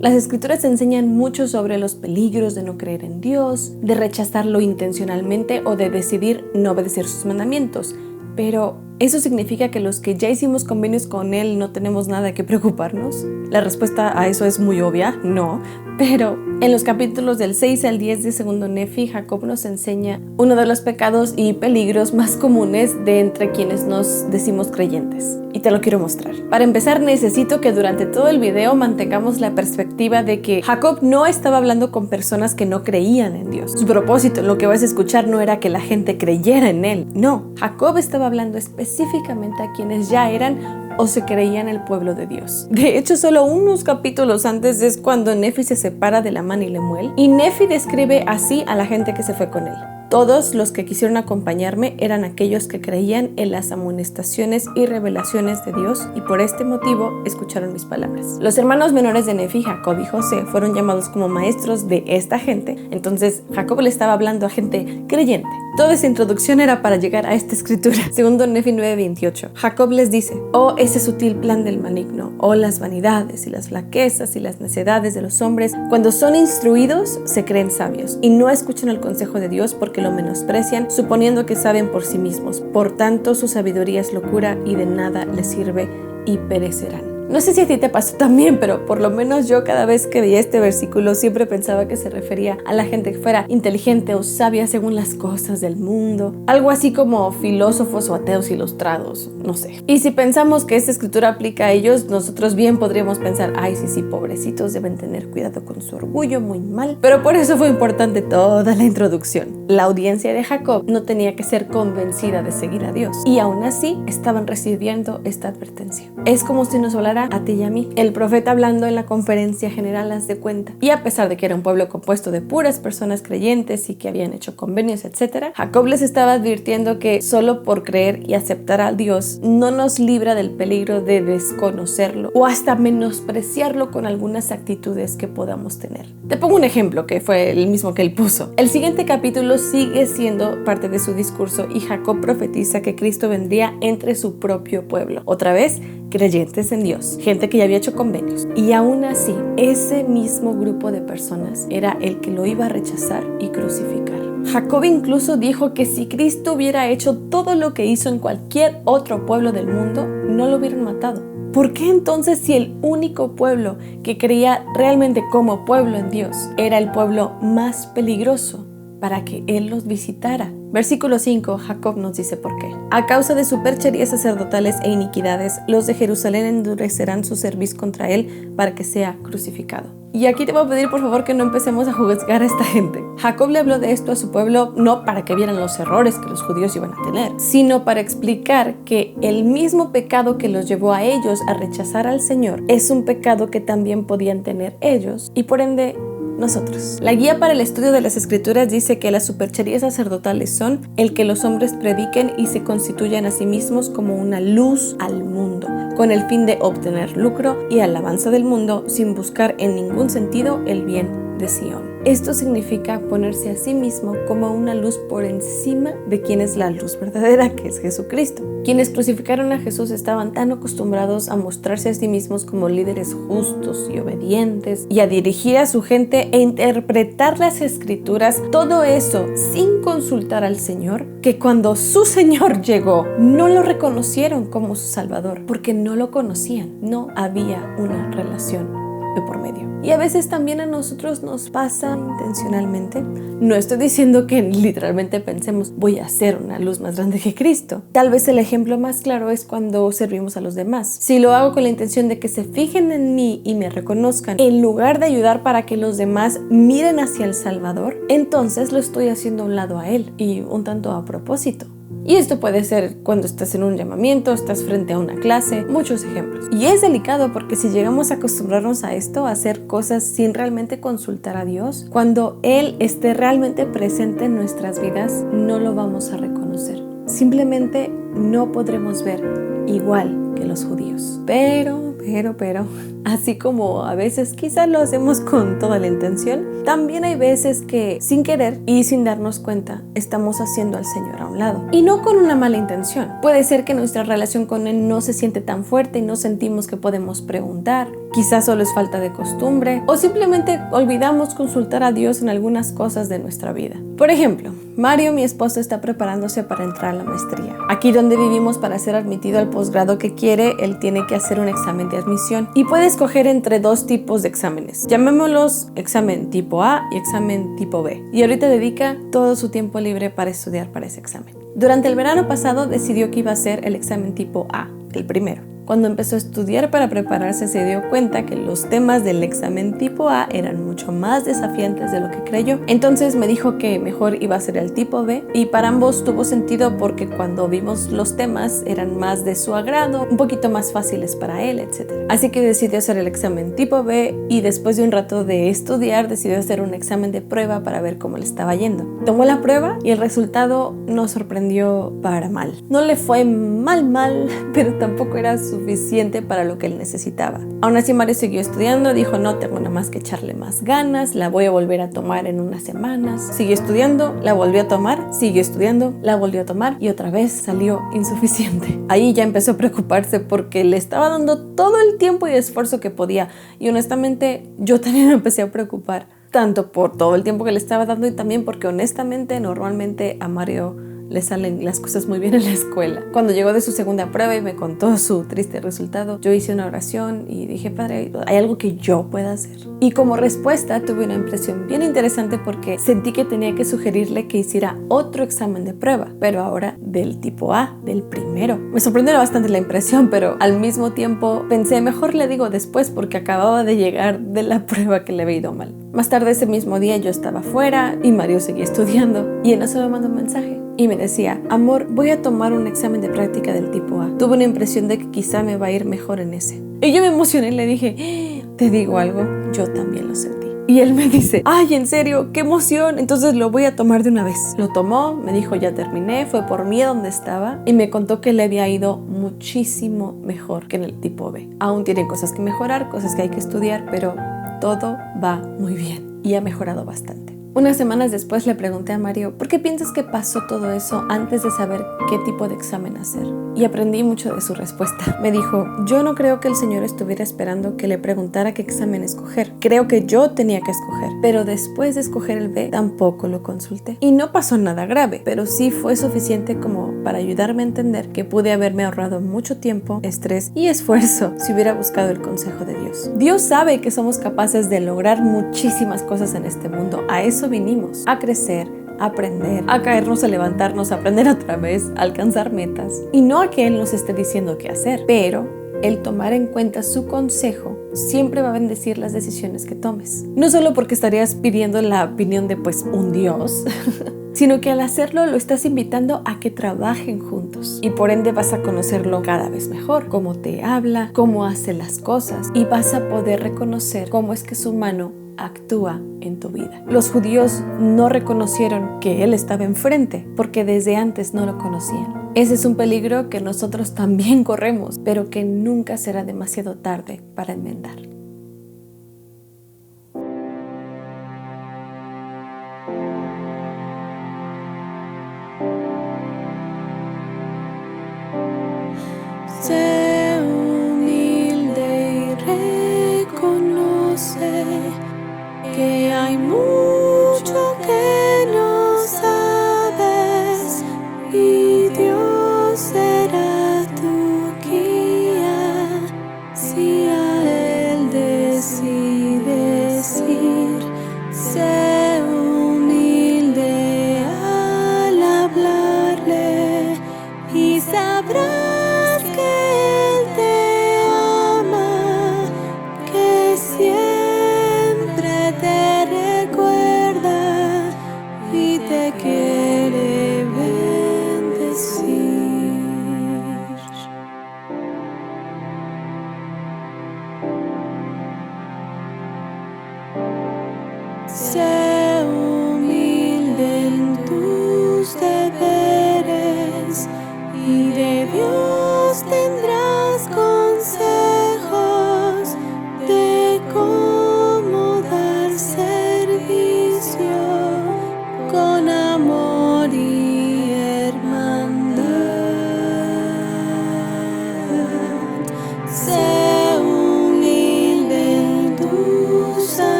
Las escrituras enseñan mucho sobre los peligros de no creer en Dios, de rechazarlo intencionalmente o de decidir no obedecer sus mandamientos. Pero, ¿eso significa que los que ya hicimos convenios con Él no tenemos nada que preocuparnos? La respuesta a eso es muy obvia, no. Pero en los capítulos del 6 al 10 de Segundo Nefi, Jacob nos enseña uno de los pecados y peligros más comunes de entre quienes nos decimos creyentes. Y te lo quiero mostrar. Para empezar, necesito que durante todo el video mantengamos la perspectiva de que Jacob no estaba hablando con personas que no creían en Dios. Su propósito en lo que vas a escuchar no era que la gente creyera en Él. No, Jacob estaba hablando específicamente a quienes ya eran o se creían el pueblo de Dios. De hecho, solo unos capítulos antes es cuando Nefi se separa de Lamán y Lemuel, y Nefi describe así a la gente que se fue con él. Todos los que quisieron acompañarme eran aquellos que creían en las amonestaciones y revelaciones de Dios, y por este motivo escucharon mis palabras. Los hermanos menores de Nefi, Jacob y José, fueron llamados como maestros de esta gente. Entonces Jacob le estaba hablando a gente creyente. Toda esa introducción era para llegar a esta escritura. Segundo Nefi 9:28. Jacob les dice: oh, ese sutil plan del maligno, oh, las vanidades y las flaquezas y las necedades de los hombres, cuando son instruidos se creen sabios y no escuchan el consejo de Dios porque lo menosprecian, suponiendo que saben por sí mismos. Por tanto, su sabiduría es locura y de nada les sirve y perecerán. No sé si a ti te pasó también, pero por lo menos yo cada vez que veía este versículo siempre pensaba que se refería a la gente que fuera inteligente o sabia según las cosas del mundo. Algo así como filósofos o ateos ilustrados, no sé. Y si pensamos que esta escritura aplica a ellos, nosotros bien podríamos pensar: ay, sí, pobrecitos, deben tener cuidado con su orgullo, muy mal. Pero por eso fue importante toda la introducción. La audiencia de Jacob no tenía que ser convencida de seguir a Dios, y aún así estaban recibiendo esta advertencia. Es como si nos hablara a ti y a mí. El profeta hablando en la conferencia general, haz de cuenta. Y a pesar de que era un pueblo compuesto de puras personas creyentes y que habían hecho convenios, etc., Jacob les estaba advirtiendo que solo por creer y aceptar a Dios no nos libra del peligro de desconocerlo o hasta menospreciarlo con algunas actitudes que podamos tener. Te pongo un ejemplo que fue el mismo que él puso. El siguiente capítulo sigue siendo parte de su discurso y Jacob profetiza que Cristo vendría entre su propio pueblo. Otra vez, creyentes en Dios, gente que ya había hecho convenios. Y aún así, ese mismo grupo de personas era el que lo iba a rechazar y crucificar. Jacob incluso dijo que si Cristo hubiera hecho todo lo que hizo en cualquier otro pueblo del mundo, no lo hubieran matado. ¿Por qué entonces, si el único pueblo que creía realmente como pueblo en Dios era el pueblo más peligroso para que Él los visitara? Versículo 5, Jacob nos dice por qué. A causa de supercherías sacerdotales e iniquidades, los de Jerusalén endurecerán su cerviz contra Él para que sea crucificado. Y aquí te voy a pedir por favor que no empecemos a juzgar a esta gente. Jacob le habló de esto a su pueblo no para que vieran los errores que los judíos iban a tener, sino para explicar que el mismo pecado que los llevó a ellos a rechazar al Señor es un pecado que también podían tener ellos y por ende nosotros. La guía para el estudio de las escrituras dice que las supercherías sacerdotales son el que los hombres prediquen y se constituyan a sí mismos como una luz al mundo, con el fin de obtener lucro y alabanza del mundo sin buscar en ningún sentido el bien de Sion. Esto significa ponerse a sí mismo como una luz por encima de quien es la luz verdadera, que es Jesucristo. Quienes crucificaron a Jesús estaban tan acostumbrados a mostrarse a sí mismos como líderes justos y obedientes y a dirigir a su gente e interpretar las escrituras, todo eso sin consultar al Señor, que cuando su Señor llegó no lo reconocieron como su Salvador porque no lo conocían, no había una relación de por medio. Y a veces también a nosotros nos pasa intencionalmente. No estoy diciendo que literalmente pensemos voy a ser una luz más grande que Cristo. Tal vez el ejemplo más claro es cuando servimos a los demás. Si lo hago con la intención de que se fijen en mí y me reconozcan, en lugar de ayudar para que los demás miren hacia el Salvador, entonces lo estoy haciendo a un lado a Él y un tanto a propósito. Y esto puede ser cuando estás en un llamamiento, estás frente a una clase, muchos ejemplos. Y es delicado porque si llegamos a acostumbrarnos a esto, a hacer cosas sin realmente consultar a Dios, cuando Él esté realmente presente en nuestras vidas, no lo vamos a reconocer. Simplemente no podremos ver igual que los judíos. Pero, Así como a veces quizás lo hacemos con toda la intención, también hay veces que sin querer y sin darnos cuenta estamos haciendo al Señor a un lado. Y no con una mala intención. Puede ser que nuestra relación con Él no se siente tan fuerte y no sentimos que podemos preguntar. Quizás solo es falta de costumbre o simplemente olvidamos consultar a Dios en algunas cosas de nuestra vida. Por ejemplo, Mario, mi esposo, está preparándose para entrar a la maestría. Aquí donde vivimos, para ser admitido al posgrado que quiere, él tiene que hacer un examen de admisión y puede escoger entre dos tipos de exámenes. Llamémoslos examen tipo A y examen tipo B. Y ahorita dedica todo su tiempo libre para estudiar para ese examen. Durante el verano pasado decidió que iba a hacer el examen tipo A, el primero. Cuando empezó a estudiar para prepararse, se dio cuenta que los temas del examen tipo A eran mucho más desafiantes de lo que creyó. Entonces me dijo que mejor iba a ser el tipo B, y para ambos tuvo sentido porque cuando vimos los temas eran más de su agrado, un poquito más fáciles para él, etc. Así que decidió hacer el examen tipo B y después de un rato de estudiar decidió hacer un examen de prueba para ver cómo le estaba yendo. Tomó la prueba y el resultado nos sorprendió para mal. No le fue mal, pero tampoco era suficiente para lo que él necesitaba. Aún así, Mario siguió estudiando, dijo no tengo nada más que echarle más ganas, la voy a volver a tomar en unas semanas. Siguió estudiando, la volvió a tomar, siguió estudiando, la volvió a tomar y otra vez salió insuficiente. Ahí ya empezó a preocuparse porque le estaba dando todo el tiempo y esfuerzo que podía, y honestamente yo también me empecé a preocupar, tanto por todo el tiempo que le estaba dando y también porque honestamente normalmente a Mario le salen las cosas muy bien en la escuela. Cuando llegó de su segunda prueba y me contó su triste resultado, yo hice una oración y dije, Padre, ¿hay algo que yo pueda hacer? Y como respuesta tuve una impresión bien interesante porque sentí que tenía que sugerirle que hiciera otro examen de prueba, pero ahora del tipo A, del primero. Me sorprendió bastante la impresión, pero al mismo tiempo pensé, mejor le digo después porque acababa de llegar de la prueba que le había ido mal. Más tarde ese mismo día yo estaba fuera y Mario seguía estudiando y en eso me mandó un mensaje y me decía, amor, voy a tomar un examen de práctica del tipo A. Tuve una impresión de que quizá me va a ir mejor en ese. Y yo me emocioné y le dije, te digo algo, yo también lo sentí. Y él me dice, ay, ¿en serio? ¡Qué emoción! Entonces lo voy a tomar de una vez. Lo tomó, me dijo, ya terminé, fue por mí a donde estaba y me contó que le había ido muchísimo mejor que en el tipo B. Aún tienen cosas que mejorar, cosas que hay que estudiar, pero todo va muy bien y ha mejorado bastante. Unas semanas después le pregunté a Mario, ¿por qué piensas que pasó todo eso antes de saber qué tipo de examen hacer? Y aprendí mucho de su respuesta. Me dijo, yo no creo que el Señor estuviera esperando que le preguntara qué examen escoger. Creo que yo tenía que escoger, pero después de escoger el B, tampoco lo consulté. Y no pasó nada grave, pero sí fue suficiente como para ayudarme a entender que pude haberme ahorrado mucho tiempo, estrés y esfuerzo si hubiera buscado el consejo de Dios. Dios sabe que somos capaces de lograr muchísimas cosas en este mundo. A eso vinimos, a crecer, a aprender, a caernos, a levantarnos, a aprender otra vez, a alcanzar metas. Y no a que Él nos esté diciendo qué hacer, pero el tomar en cuenta su consejo siempre va a bendecir las decisiones que tomes. No solo porque estarías pidiendo la opinión de un Dios, sino que al hacerlo lo estás invitando a que trabajen juntos y por ende vas a conocerlo cada vez mejor, cómo te habla, cómo hace las cosas, y vas a poder reconocer cómo es que su mano actúa en tu vida. Los judíos no reconocieron que Él estaba enfrente porque desde antes no lo conocían. Ese es un peligro que nosotros también corremos, pero que nunca será demasiado tarde para enmendar. Sé humilde y reconoce que hay mucho